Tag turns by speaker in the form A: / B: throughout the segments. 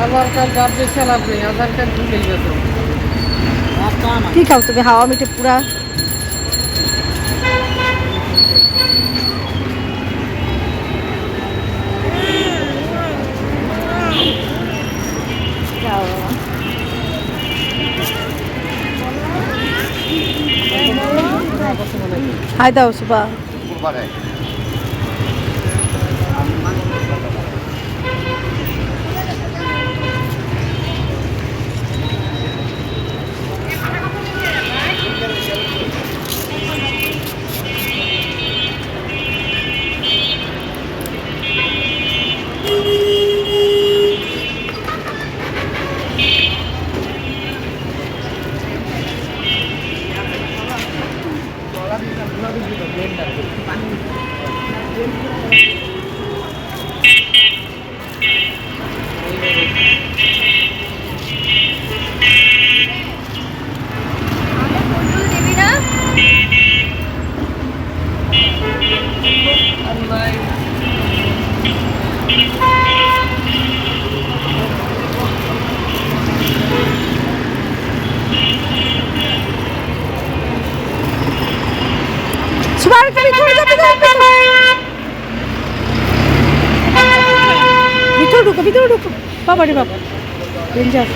A: আধার card বাদ দিয়ে লাভ নেই, আধার কার্ড ভুলেই গেছো।
B: কি খাও তুমি? হাওয়া মিঠে পুরা হাই দাও সুবা। ভিতরে ঢুকো, ভিতরে ঢুকো। বাবা রে বাবা, ডেঞ্জার।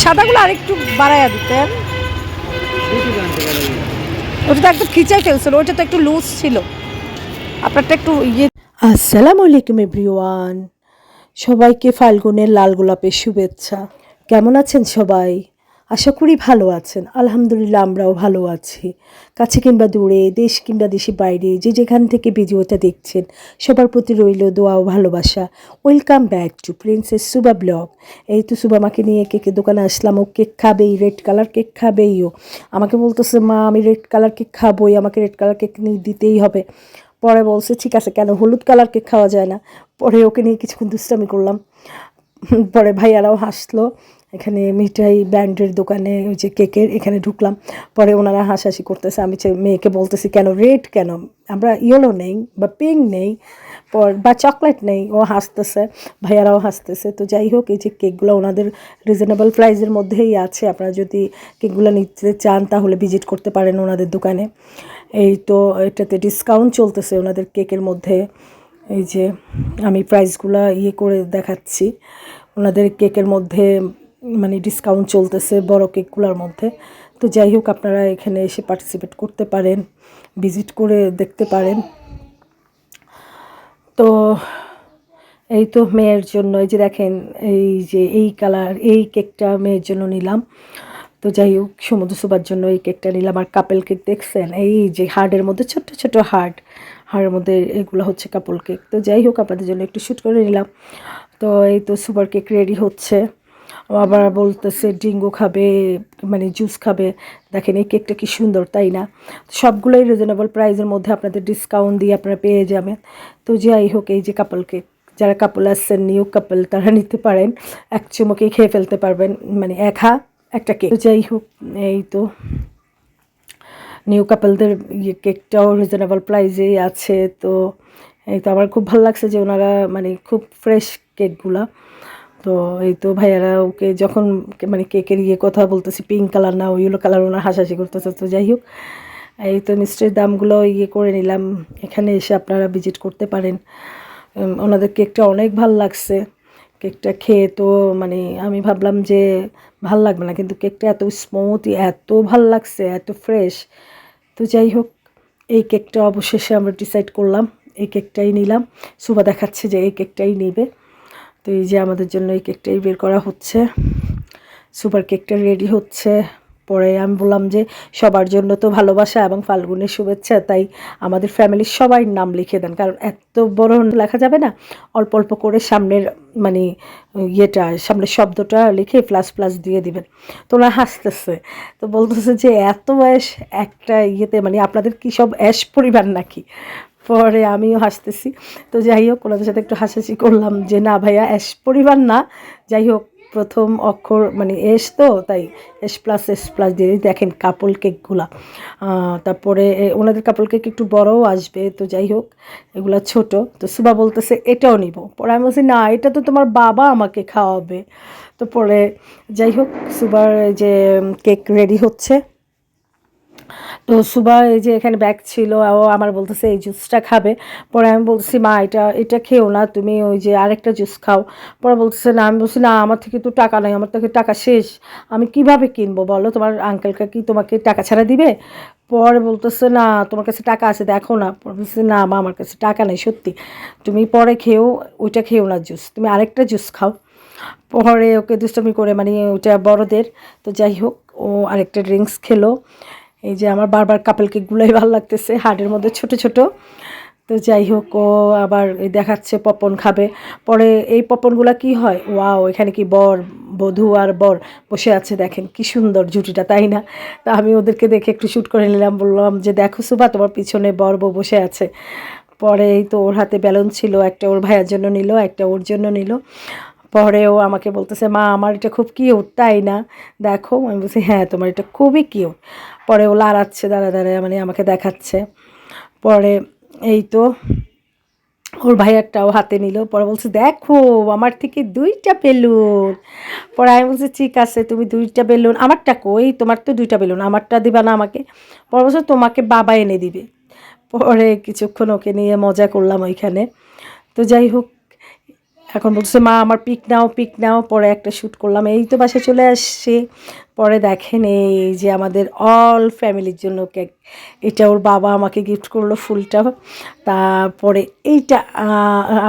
B: সাদাগুলো আরেকটু বাড়াইয়া দিতেন। ওটা তো একদম খিচাই ফেলছিল, ওটা তো একটু লুজ ছিল, আপনারটা একটু ইয়ে। আসসালামু আলাইকুম এভরিওয়ান, সবাইকে ফাল্গুনের লাল গোলাপের শুভেচ্ছা। কেমন আছেন সবাই? আশা করি ভালো আছেন। আলহামদুলিল্লাহ আমরাও ভালো আছি। কাছে কিংবা দূরে, দেশ কিংবা দেশের বাইরে, যে যেখান থেকে ভিডিওটা দেখছেন সবার প্রতি রইল দোয়া ও ভালোবাসা। Welcome back to princess Suba blog. এই তো সুবা আমাকে নিয়ে কেকের দোকানে আসলাম। ও কেক খাবেই, রেড কালার কেক খাবেই। ও আমাকে বলতেছে, মা আমি রেড কালার কেক খাবোই, আমাকে রেড কালার কেক নিয়ে দিতেই হবে। পরে বলছে ঠিক আছে, কেন হলুদ কালার কেক খাওয়া যায় না? পরে ওকে নিয়ে কিছুক্ষণ দুষ্টামি করলাম। পরে ভাইয়ারাও হাসলো। এখানে মিঠাই ব্র্যান্ডের দোকানে, ওই যে কেকের এখানে ঢুকলাম। পরে ওনারা হাসাহাসি করতেছে। আমি মেয়েকে বলতেছি, কেন রেড, কেন আমরা ইয়েলো নেই বা পিঙ্ক নেই বা চকলেট নেই? ও হাসতেছে, ভাইয়ারাও হাসতেছে। তো যাই হোক, এই যে কেকগুলো ওনাদের রিজনেবল প্রাইসের মধ্যেই আছে। আপনারা যদি কেকগুলো নিতে চান তাহলে ভিজিট করতে পারেন ওনাদের দোকানে। এই তো এটাতে ডিসকাউন্ট চলতেছে ওনাদের কেকের মধ্যে। এই যে আমি প্রাইসগুলো ইয়ে করে দেখাচ্ছি। ওনাদের কেকের মধ্যে মানে ডিসকাউন্ট চলতেছে বড় কেকগুলোর মধ্যে। তো যাই হোক, আপনারা এখানে এসে পার্টিসিপেট করতে পারেন, ভিজিট করে দেখতে পারেন। তো এই তো মেয়ের জন্য, এই যে দেখেন, এই যে এই কালার এই কেকটা মেয়ের জন্য নিলাম। তো যাই হোক, সমুদ্র সুবার জন্য এই কেকটা নিলাম। আর কাপেল কেক দেখছেন, এই যে হার্টের মধ্যে ছোট্ট ছোট হাড়ের মধ্যে, এগুলো হচ্ছে কাপল কেক। তো যাই হোক, আপনাদের জন্য একটু শ্যুট করে নিলাম। তো এই তো সুপার কেক রেডি হচ্ছে। আবার বলতেছে ডিঙ্গো খাবে, মানে জুস খাবে। দেখেন এই কেকটা কি সুন্দর, তাই না? সবগুলোই রিজনেবল প্রাইসের মধ্যে আপনাদের ডিসকাউন্ট দিয়ে আপনারা পেয়ে যাবেন। তো যাই হোক, এই যে কাপল কেক, যারা কাপল আসছেন, নিউ কাপল, তারা নিতে পারেন। এক চুমুকেই খেয়ে ফেলতে পারবেন, মানে একটা কেক। তো যাই হোক, এই তো নিউ কাপলদের কেকটাও রিজনেবল প্রাইসেই আছে। তো এই তো আমার খুব ভালো লাগছে যে ওনারা মানে খুব ফ্রেশ কেকগুলা। তো এই তো ভাইয়ারা ওকে যখন মানে কেকের কথা বলতেছি, পিঙ্ক কালার না ইয়েলো কালার, ওনার হাসাহাসি করতেছে। তো যাই হোক, এই তো মিষ্টির দামগুলো করে নিলাম। এখানে এসে আপনারা ভিজিট করতে পারেন। ওনাদের কেকটা অনেক ভালো লাগছে। কেকটা খেয়ে তো মানে আমি ভাবলাম যে ভাল লাগবে না, কিন্তু কেকটা এত স্মুথ, এত ভাল লাগছে, এত ফ্রেশ। তো যাই হোক, এই কেকটা অবশেষে আমরা ডিসাইড করলাম, এই কেকটাই নিলাম। সুবা দেখাচ্ছে যে এই কেকটাই নেবে। তো এই যে আমাদের জন্য এই কেকটাই বের করা হচ্ছে। সুপার কেকটা রেডি হচ্ছে। পরে আমি বললাম যে সবার জন্য তো ভালোবাসা এবং ফাল্গুনের শুভেচ্ছা, তাই আমাদের ফ্যামিলির সবাই নাম লিখে দেন, কারণ এত বড় লেখা যাবে না। অল্প অল্প করে সামনের মানে সামনের শব্দটা লিখে প্লাস প্লাস দিয়ে দিবেন। তো ওরা হাসতেছে। তো বলতেছে যে এত অ্যাশ একটা মানে আপনাদের কি সব অ্যাশ পরিবার নাকি? পরে আমিও হাসতেছি। তো যাই হোক, ওনাদের সাথে একটু হাসাহাসি করলাম যে না ভাইয়া, অ্যাশ পরিবার না, যাই হোক প্রথম অক্ষর মানে এস, তো তাই এস প্লাস দিয়ে দেখেন কাপল কেকগুলা। তারপরে ওনাদের কাপল কেক একটু বড়ও আসবে, তো যাই হোক এগুলা ছোট। তো সুবা বলতেছে এটাও নিব, পরে আমি বলছি না এটা তো তোমার বাবা আমাকে খাওয়াবে। তো পরে যাই হোক সুবার যে কেক রেডি হচ্ছে। তো সুবা এই যে এখানে ব্যাগ ছিল, ও আমার বলতেছে এই জুসটা খাবে। পরে আমি বলছি মা এটা এটা খেও না, তুমি ওই যে আরেকটা জুস খাও। পরে বলতেছে না, আমি বলছি না আমার থেকে তো টাকা নাই, আমার থেকে টাকা শেষ, আমি কিভাবে কিনবো বলো, তোমার আঙ্কেলকে কি তোমাকে টাকা ছাড়া দিবে? পরে বলতেছে না তোমার কাছে টাকা আছে দেখো না। পরে বলতেছে না মা আমার কাছে টাকা নেই সত্যি, তুমি পরে খেও, ওইটা খেও না জুস, তুমি আরেকটা জুস খাও। পরে ওকে দুষ্টামি করে মানে ওইটা বড়দের। তো যাই হোক ও আরেকটা ড্রিঙ্কস খেলো। এই যে আমার বারবার কাপল কেকগুলোই ভালো লাগতেছে, হার্টের মধ্যে ছোট ছোট। তো যাই হোক ও আবার এই দেখাচ্ছে পপকর্ন খাবে। পরে এই পপকর্নগুলো কি হয়, ওয়াও এখানে কি বর বধূ আর বর বসে আছে, দেখেন কি সুন্দর জুটিটা, তাই না? তা আমি ওদেরকে দেখে একটু শ্যুট করে নিলাম, বললাম যে দেখো সুবা তোমার পিছনে বর বউ বসে আছে। পরে এই তো ওর হাতে ব্যালুন ছিল, একটা ওর ভাইয়ের জন্য নিল, একটা ওর জন্য নিল। পরে ও আমাকে বলতেছে মা আমার এটা খুব কিউট তাই না, দেখো। আমি বলছি হ্যাঁ তোমার এটা খুবই কিউট। পরে ও লাড়াচ্ছে দাঁড়ায় মানে আমাকে দেখাচ্ছে। পরে এই তো ওর ভাইয়ারটাও হাতে নিল, পরে বলছে দেখো আমার থেকে 2টা বেলুন। পরে আমি বলছি ঠিক আছে তুমি 2টা বেলুন, আমারটা কই, তোমার তো 2টা বেলুন, আমারটা দিবা না আমাকে? পরে বলছে তোমাকে বাবা এনে দিবে। পরে কিছুক্ষণ ওকে নিয়ে মজা করলাম ওইখানে। তো যাই হোক এখন বলছে মা আমার পিক নাও, পরে একটা শ্যুট করলাম। এই তো বাসায় চলে আসছি। পরে দেখেন এই যে আমাদের অল ফ্যামিলির জন্য কেক, এটা ওর বাবা আমাকে গিফট করলো ফুলটা। তারপরে এইটা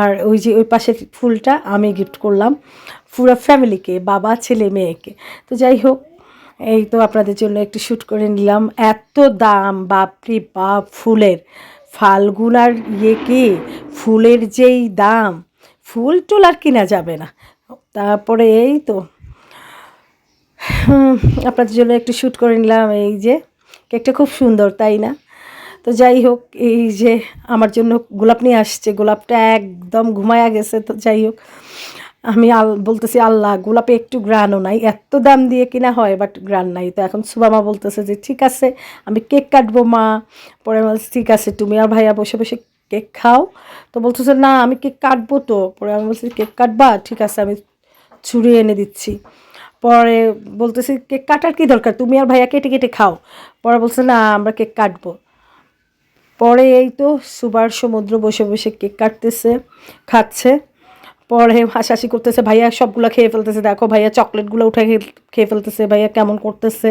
B: আর ওই যে ওই পাশের ফুলটা আমি গিফট করলাম পুরো ফ্যামিলিকে, বাবা ছেলে মেয়েকে। তো যাই হোক এই তো আপনাদের জন্য একটু শ্যুট করে নিলাম। এত দাম বাপরে বাপ ফুলের, ফাল্গুন আর ইয়ে কি ফুলের যেই দাম, ফুল টুল আর কিনা যাবে না। তারপরে এই তো আপনাদের জন্য একটু শ্যুট করে নিলাম। এই যে কেকটা খুব সুন্দর তাই না? তো যাই হোক এই যে আমার জন্য গোলাপ নিয়ে আসছে, গোলাপটা একদম ঘুমায়া গেছে। তো যাই হোক আমি বলতেছি আল্লাহ গোলাপে একটু গ্রানও নাই, এত দাম দিয়ে কিনা হয় বাট গ্রান নাই। তো এখন সুবামা বলতেছে যে ঠিক আছে আমি কেক কাটবো মা। পরে বলছি ঠিক আছে তুমি আর ভাইয়া বসে বসে কেক খাও। তো বলতেছে না আমি কেক কাটবো তো। পরে আমি বলছি কেক কাটবা, ঠিক আছে আমি ছুরি এনে দিচ্ছি। পরে বলতেছি কেক কাটার কী দরকার, তুমি আর ভাইয়া কেটে কেটে খাও। পরে বলছে না আমরা কেক কাটবো। পরে এই তো সুবার সমুদ্র বসে বসে কেক কাটতেছে খাচ্ছে। পরে হাসাহাসি করতেছে, ভাইয়া সবগুলো খেয়ে ফেলতেছে, দেখো ভাইয়া চকলেটগুলো উঠে খেয়ে ফেলতেছে, ভাইয়া কেমন করতেছে।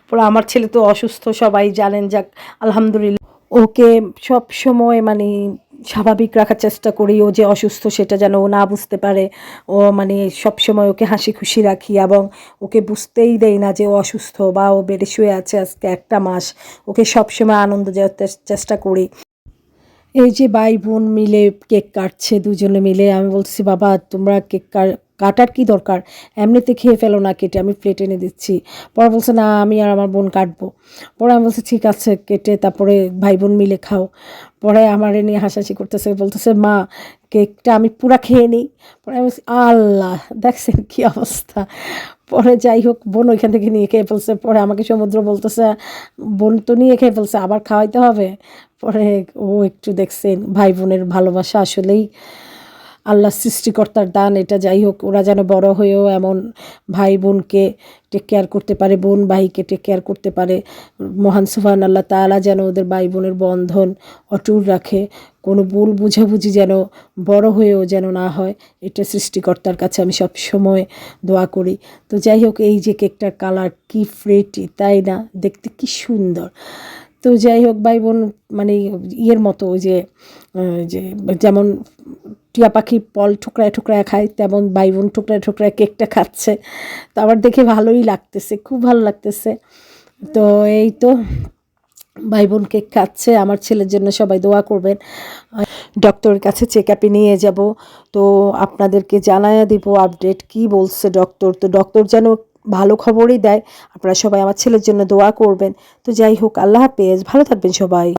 B: পরে আমার ছেলে তো অসুস্থ সবাই জানেন, যাক আলহামদুলিল্লাহ ওকে সব সময় মানে স্বাভাবিক রাখার চেষ্টা করি, ও যে অসুস্থ সেটা যেন ও না বুঝতে পারে। ও মানে সব সময় ওকে হাসি খুশি রাখি এবং ওকে বুঝতেই দেই না যে ও অসুস্থ বা ও বেডে শুয়ে আছে আজকে 1 মাস। ওকে সব সময় আনন্দ দেওয়ার চেষ্টা করি। এই যে ভাই বোন মিলে কেক কাটছে দুজনে মিলে, আমি বলছি বাবা তোমরা কেক কাটার কি দরকার, এমনিতে খেয়ে ফেলো না কেটে, আমি প্লেট এনে দিচ্ছি। পরে বলছে না আমি আর আমার বোন কাটবো। পরে আমি বলছি ঠিক আছে কেটে তারপরে ভাই বোন মিলে খাও। পরে আমার এ নিয়ে হাসাহাসি করতেছে, বলতেছে মা কেকটা আমি পুরা খেয়ে নিই। পরে আমি বলছি আল্লাহ দেখছেন কি অবস্থা। পরে যাই হোক বোন ওইখান থেকে নিয়ে খেয়ে ফেলছে। পরে আমাকে সমুদ্র বলতেছে বোন তো নিয়ে খেয়ে ফেলছে আবার খাওয়াইতে হবে। পরে ও একটু দেখছেন ভাই বোনের ভালোবাসা আসলেই আল্লাহ সৃষ্টিকর্তার দান এটা। যাই হোক ওরা যেন বড় হয়েও এমন ভাই বোনকে টেক কেয়ার করতে পারে, বোন ভাইকে টেক কেয়ার করতে পারে। মহান সুবহান আল্লাহ তাআলা যেন ওদের ভাই বোনের বন্ধন অটুট রাখে, কোনো ভুল বুঝাবুঝি যেন বড় হয়েও যেন না হয়, এটা সৃষ্টিকর্তার কাছে আমি সব সময় দোয়া করি। তো যাই হোক এই যে কেকটার কালার কি প্রেটি তাই না, দেখতে কি সুন্দর। তো যাই হোক ভাই বোন মানে ইয়ের মতো ওই যে যে যেমন টিয়া পাখি পল ঠুকরায় ঠুকরায় খায়, তেমন ভাই বোন ঠুকরায় ঠুকরায় কেকটা খাচ্ছে। তো আমার দেখে ভালোই লাগতেছে, খুব ভালো লাগতেছে। তো এই তো ভাই বোন কেক খাচ্ছে, আমার ছেলের জন্য সবাই দোয়া করবেন। ডক্টরের কাছে চেক আপে নিয়ে যাব, তো আপনাদেরকে জানায়া দিব আপডেট কি বলছে ডক্টর। তো ডক্টর যেন ভালো খবরই দেয়, আপনারা সবাই আমার ছেলের জন্য দোয়া করবেন। তো যাই হোক আল্লাহ হাফেজ, ভালো থাকবেন সবাই।